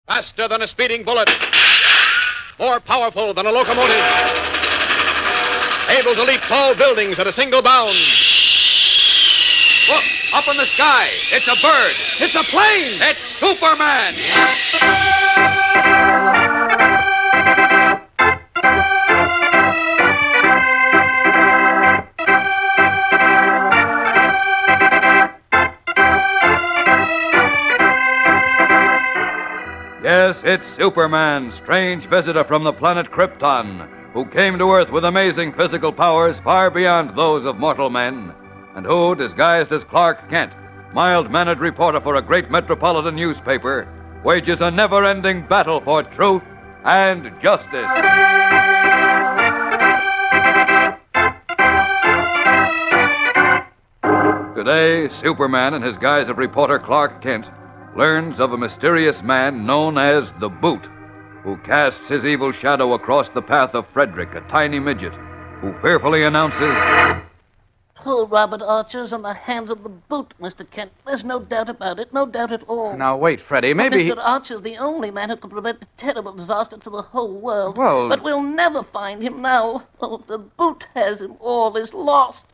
Faster than a speeding bullet. More powerful than a locomotive. Able to leap tall buildings at a single bound. Look, up in the sky. It's a bird. It's a plane! It's Superman! Yes, it's Superman, strange visitor from the planet Krypton, who came to Earth with amazing physical powers far beyond those of mortal men, and who, disguised as Clark Kent, mild-mannered reporter for a great metropolitan newspaper, wages a never-ending battle for truth and justice. Today, Superman, in his guise of reporter Clark Kent, learns of a mysterious man known as the Boot, who casts his evil shadow across the path of Frederick, a tiny midget, who fearfully announces... Poor Robert Archer's in the hands of the Boot, Mr. Kent. There's no doubt about it, no doubt at all. Now, wait, Freddie, maybe... Mr. Archer's the only man who can prevent a terrible disaster to the whole world. Well... But we'll never find him now. Oh, if the Boot has him, all is lost.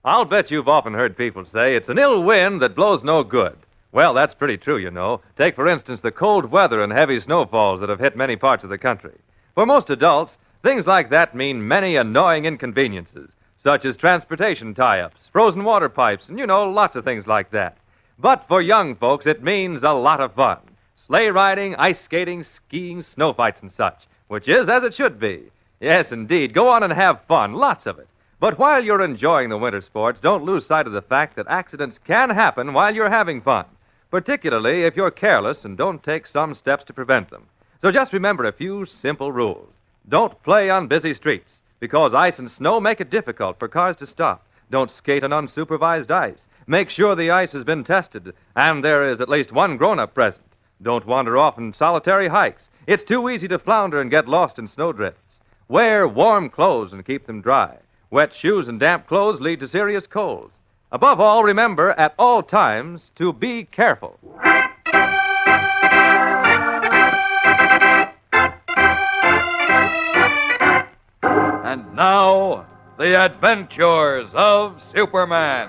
I'll bet you've often heard people say it's an ill wind that blows no good. Well, that's pretty true, you know. Take, for instance, the cold weather and heavy snowfalls that have hit many parts of the country. For most adults, things like that mean many annoying inconveniences, such as transportation tie-ups, frozen water pipes, and, lots of things like that. But for young folks, it means a lot of fun. Sleigh riding, ice skating, skiing, snow fights, and such, which is as it should be. Yes, indeed. Go on and have fun, lots of it. But while you're enjoying the winter sports, don't lose sight of the fact that accidents can happen while you're having fun, particularly if you're careless and don't take some steps to prevent them. So just remember a few simple rules. Don't play on busy streets, because ice and snow make it difficult for cars to stop. Don't skate on unsupervised ice. Make sure the ice has been tested, and there is at least one grown-up present. Don't wander off on solitary hikes. It's too easy to flounder and get lost in snowdrifts. Wear warm clothes and keep them dry. Wet shoes and damp clothes lead to serious colds. Above all, remember at all times to be careful. And now, the adventures of Superman.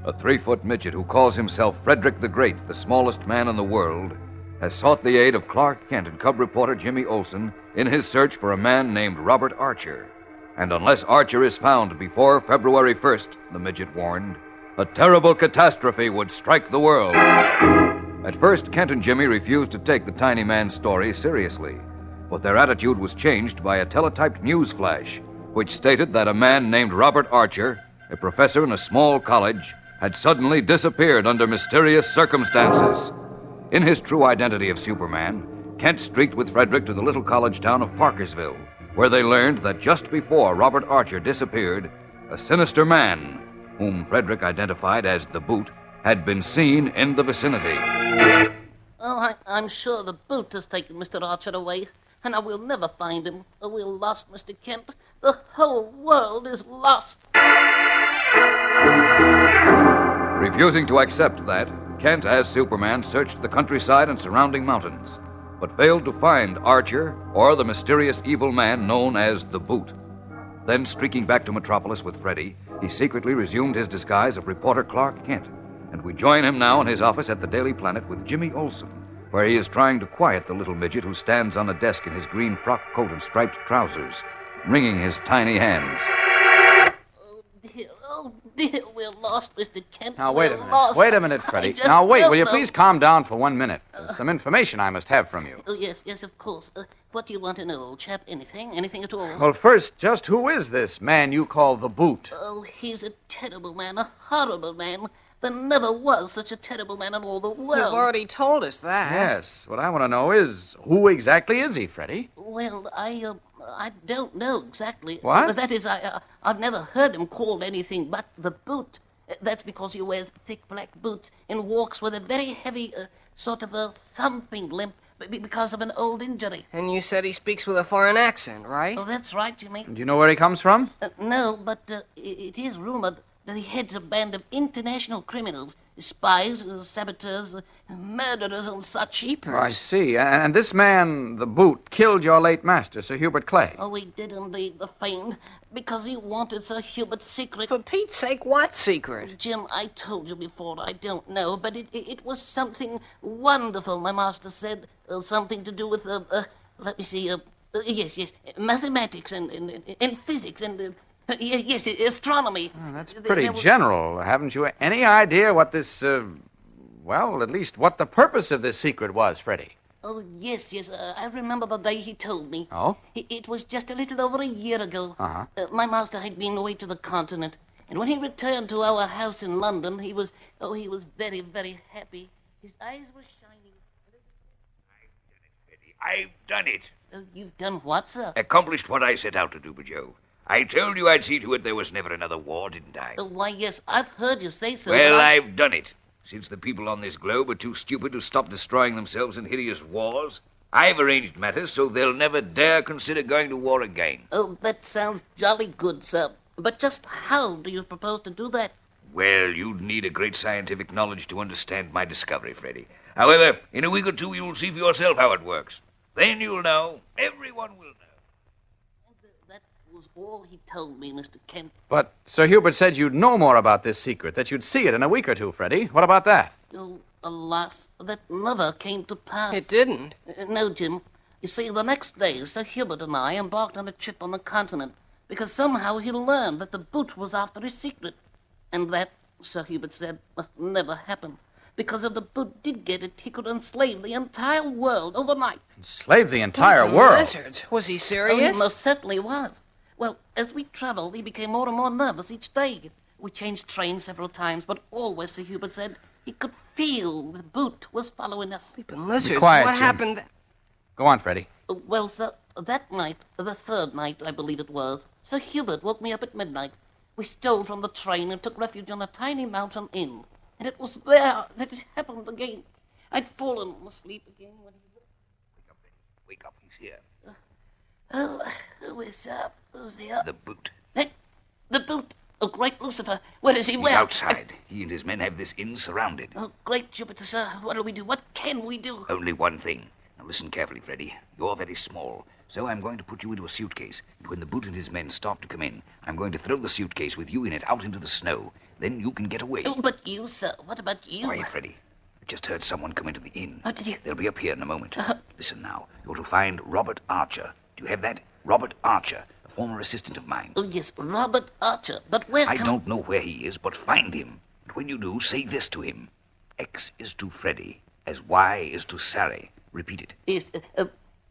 A 3-foot midget who calls himself Frederick the Great, the smallest man in the world, has sought the aid of Clark Kent and cub reporter Jimmy Olsen in his search for a man named Robert Archer. And unless Archer is found before February 1st, the midget warned, a terrible catastrophe would strike the world. At first, Kent and Jimmy refused to take the tiny man's story seriously, but their attitude was changed by a teletyped news flash, which stated that a man named Robert Archer, a professor in a small college, had suddenly disappeared under mysterious circumstances. In his true identity of Superman, Kent streaked with Frederick to the little college town of Parkersville, where they learned that just before Robert Archer disappeared, a sinister man, whom Frederick identified as the Boot, had been seen in the vicinity. Oh, I'm sure the Boot has taken Mr. Archer away, and I will never find him. Oh, we're lost, Mr. Kent. The whole world is lost. Refusing to accept that, Kent, as Superman, searched the countryside and surrounding mountains, but failed to find Archer or the mysterious evil man known as the Boot. Then, streaking back to Metropolis with Freddie, he secretly resumed his disguise of reporter Clark Kent, and we join him now in his office at the Daily Planet with Jimmy Olsen, where he is trying to quiet the little midget who stands on a desk in his green frock coat and striped trousers, wringing his tiny hands. Oh, dear, we're lost, Mr. Kent. Now, wait a We're minute. lost. Wait a minute, Freddie. I just Now, wait, don't will you know. please calm down for 1 minute? There's some information I must have from you. Oh, yes, of course. What do you want to know, old chap? Anything at all? Well, first, just who is this man you call the Boot? Oh, he's a terrible man, a horrible man. There never was such a terrible man in all the world. You've already told us that. Yes. What I want to know is, who exactly is he, Freddie? Well, I don't know exactly. What? That is, I've never heard him called anything but the Boot. That's because he wears thick black boots and walks with a very heavy, sort of a thumping limp, because of an old injury. And you said he speaks with a foreign accent, right? Oh, that's right, Jimmy. Do you know where he comes from? No, but it is rumored that he heads a band of international criminals, spies, saboteurs, murderers, and such. Jeepers. Oh, I see. And this man, the Boot, killed your late master, Sir Hubert Clay. Oh, he did indeed, the fiend, because he wanted Sir Hubert's secret. For Pete's sake, what secret? Jim, I told you before, I don't know, but it was something wonderful, my master said. Something to do with, let me see, yes, mathematics and physics and, yes, astronomy. Oh, that's pretty general. Haven't you any idea what this, well, at least what the purpose of this secret was, Freddie? Oh, yes, I remember the day he told me. Oh? It was just a little over a year ago. Uh-huh. My master had been away to the continent, and when he returned to our house in London, he was very, very happy. His eyes were shining. I've done it. You've done what, sir? Accomplished what I set out to do, Joe. I told you I'd see to it there was never another war, didn't I? Why, yes, I've heard you say so. Well, but I've done it. Since the people on this globe are too stupid to stop destroying themselves in hideous wars, I've arranged matters so they'll never dare consider going to war again. Oh, that sounds jolly good, sir. But just how do you propose to do that? Well, you'd need a great scientific knowledge to understand my discovery, Freddie. However, in a week or two, you'll see for yourself how it works. Then you'll know. Everyone will know. That was all he told me, Mr. Kent. But Sir Hubert said you'd know more about this secret, that you'd see it in a week or two, Freddie. What about that? Oh, alas, that never came to pass. It didn't. No, Jim. You see, the next day, Sir Hubert and I embarked on a trip on the continent because somehow he learned that the Boot was after his secret. And that, Sir Hubert said, must never happen. Because if the Boot did get it, he could enslave the entire world overnight. Enslave the entire world? Lizards. Was he Oh, serious? he most certainly was. Well, as we traveled, he became more and more nervous each day. We changed trains several times, but always, Sir Hubert said, he could feel the Boot was following us. Sleeping lizards. quiet, What Jim. happened? Go on, Freddie. Well, sir, that night, the third night, I believe it was, Sir Hubert woke me up at midnight. We stole from the train and took refuge in a tiny mountain inn. And it was there that it happened again. I'd fallen asleep again when he woke. Wake up, Freddie. Wake up. He's here. Who's there? The Boot. Hey, the Boot. Oh, great Lucifer. Where is he? He's Where? outside. He and his men have this inn surrounded. Oh, great Jupiter, sir. What do we do? What can we do? Only one thing. Now listen carefully, Freddie. You're very small, so I'm going to put you into a suitcase. And when the Boot and his men start to come in, I'm going to throw the suitcase with you in it out into the snow. Then you can get away. Oh, but you, sir. What about you? Quiet, Freddie. I just heard someone come into the inn. Oh, did you? They'll be up here in a moment. Listen now. You're to find Robert Archer. Do you have that? Robert Archer, a former assistant of mine. Oh, yes, Robert Archer. But where I don't know where he is, but find him. And when you do, say this to him. X is to Freddie as Y is to Sally. Repeat it. Yes,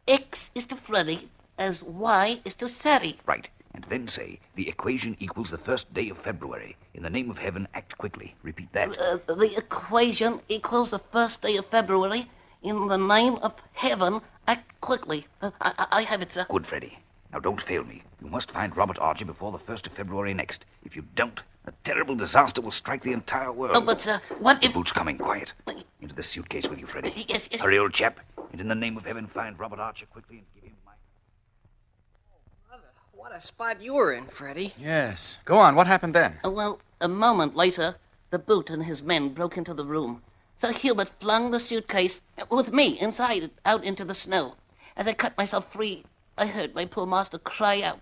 X is to Freddy as Y is to Sally. Right. And then say, the equation equals the first day of February. In the name of heaven, act quickly. Repeat that. The equation equals the first day of February. In the name of heaven, act quickly. I have it, sir. Good, Freddie. Now don't fail me. You must find Robert Archer before the 1st of February next. If you don't, a terrible disaster will strike the entire world. Oh, but, sir, what The if... Boot's coming. Quiet. Into the suitcase with you, Freddie. Yes. Hurry, old chap. And in the name of heaven, find Robert Archer quickly and give him my... What a spot you were in, Freddie. Yes. Go on. What happened then? Well, a moment later, the Boot and his men broke into the room. Sir Hubert flung the suitcase, with me inside it, out into the snow. As I cut myself free, I heard my poor master cry out.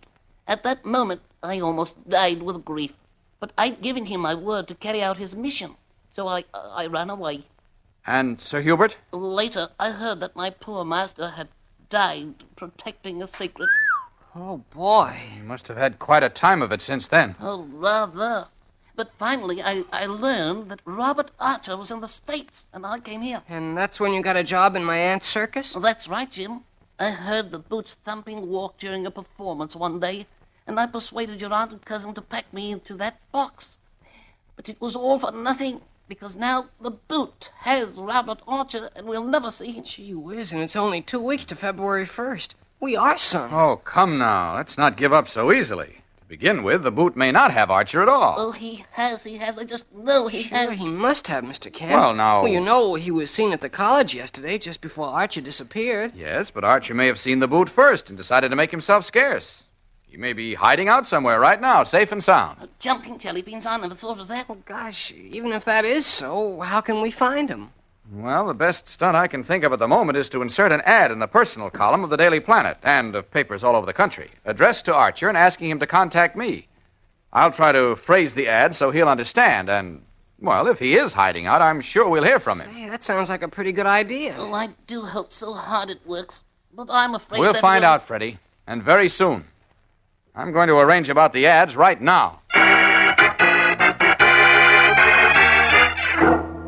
At that moment, I almost died with grief. But I'd given him my word to carry out his mission, so I ran away. And Sir Hubert? Later, I heard that my poor master had died protecting a secret. Oh, boy. You must have had quite a time of it since then. Oh, rather. But finally, I learned that Robert Archer was in the States, and I came here. And that's when you got a job in my aunt's circus? Well, that's right, Jim. I heard the Boot's thumping walk during a performance one day, and I persuaded your aunt and cousin to pack me into that box. But it was all for nothing, because now the Boot has Robert Archer, and we'll never see him. Gee whiz, and it's only 2 weeks to February 1st. We are son. Oh, come now. Let's not give up so easily. begin with, the boot may not have Archer at all. Oh, he has. I just know he Sure, has. he must have, Mr. Kent. Well, now- Well, you know, he was seen at the college yesterday, just before Archer disappeared. Yes, but Archer may have seen the boot first and decided to make himself scarce. He may be hiding out somewhere right now, safe and sound. Jumping jelly beans, I never thought of that. Well, gosh, even if that is so, how can we find him? Well, the best stunt I can think of at the moment is to insert an ad in the personal column of the Daily Planet and of papers all over the country, addressed to Archer and asking him to contact me. I'll try to phrase the ad so he'll understand, and, well, if he is hiding out, I'm sure we'll hear from him. Hey, that sounds like a pretty good idea. Oh, I do hope so hard it works. But I'm afraid We'll that find it'll- out, Freddie, and very soon. I'm going to arrange about the ads right now.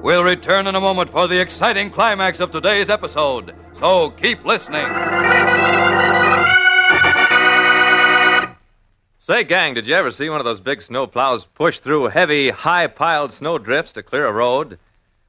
We'll return in a moment for the exciting climax of today's episode, so keep listening. Say, gang, did you ever see one of those big snow plows push through heavy, high-piled snow drifts to clear a road?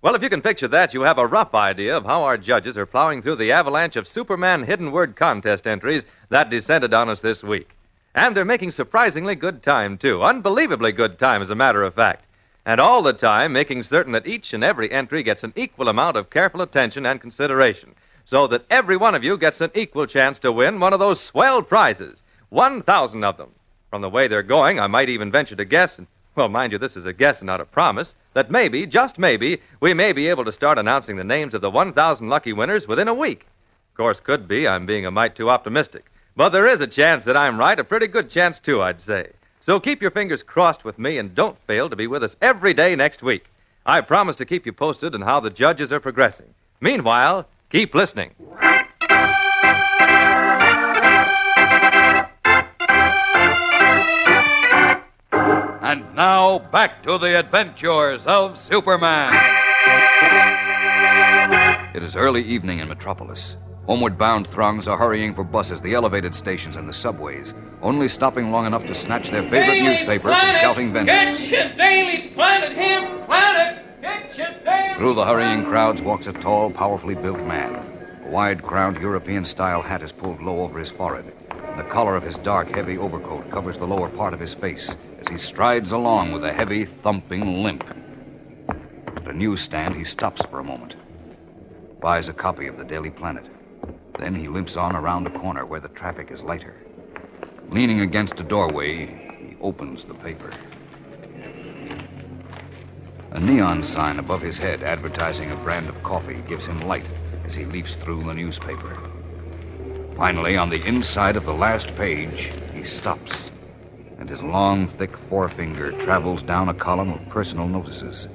Well, if you can picture that, you have a rough idea of how our judges are plowing through the avalanche of Superman hidden word contest entries that descended on us this week. And they're making surprisingly good time, too. Unbelievably good time, as a matter of fact. And all the time making certain that each and every entry gets an equal amount of careful attention and consideration, so that every one of you gets an equal chance to win one of those swell prizes. 1,000 of them. From the way they're going, I might even venture to guess, and, well, mind you, this is a guess and not a promise, that maybe, just maybe, we may be able to start announcing the names of the 1,000 lucky winners within a week. Of course, could be. I'm being a mite too optimistic. But there is a chance that I'm right, a pretty good chance, too, I'd say. So keep your fingers crossed with me and don't fail to be with us every day next week. I promise to keep you posted on how the judges are progressing. Meanwhile, keep listening. And now, back to the adventures of Superman. It is early evening in Metropolis. Homeward bound throngs are hurrying for buses, the elevated stations, and the subways, only stopping long enough to snatch their favorite newspaper from shouting vendors. Get your Daily Planet here, Planet! Get your Daily... Through the hurrying crowds walks a tall, powerfully built man. A wide-crowned European-style hat is pulled low over his forehead, and the collar of his dark, heavy overcoat covers the lower part of his face as he strides along with a heavy, thumping limp. At a newsstand, he stops for a moment, buys a copy of the Daily Planet. Then he limps on around a corner where the traffic is lighter. Leaning against a doorway, he opens the paper. A neon sign above his head advertising a brand of coffee gives him light as he leafs through the newspaper. Finally, on the inside of the last page, he stops, and his long, thick forefinger travels down a column of personal notices.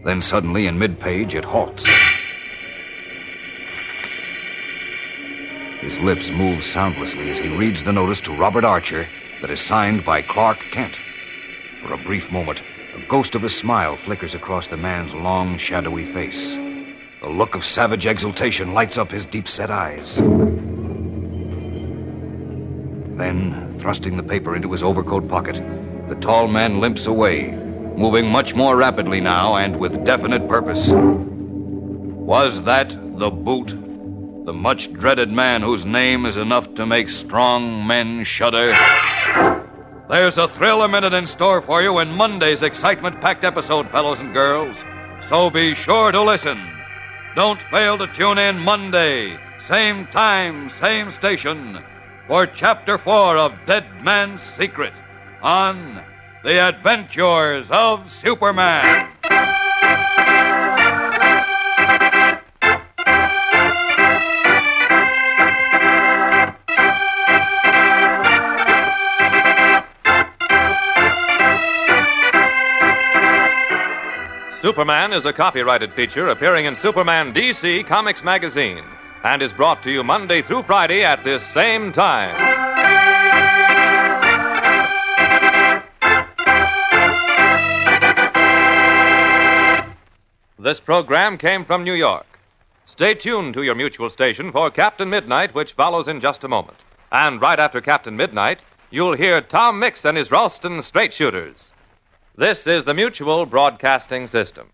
Then suddenly, in mid-page, it halts. His lips move soundlessly as he reads the notice to Robert Archer that is signed by Clark Kent. For a brief moment, a ghost of a smile flickers across the man's long, shadowy face. A look of savage exultation lights up his deep-set eyes. Then, thrusting the paper into his overcoat pocket, the tall man limps away, moving much more rapidly now and with definite purpose. Was that the Boot? The much-dreaded man whose name is enough to make strong men shudder? There's a thrill a minute in store for you in Monday's excitement-packed episode, fellows and girls. So be sure to listen. Don't fail to tune in Monday, same time, same station, for Chapter 4 of Dead Man's Secret on The Adventures of Superman. Superman is a copyrighted feature appearing in Superman DC Comics magazine and is brought to you Monday through Friday at this same time. This program came from New York. Stay tuned to your mutual station for Captain Midnight, which follows in just a moment. And right after Captain Midnight, you'll hear Tom Mix and his Ralston Straight Shooters. This is the Mutual Broadcasting System.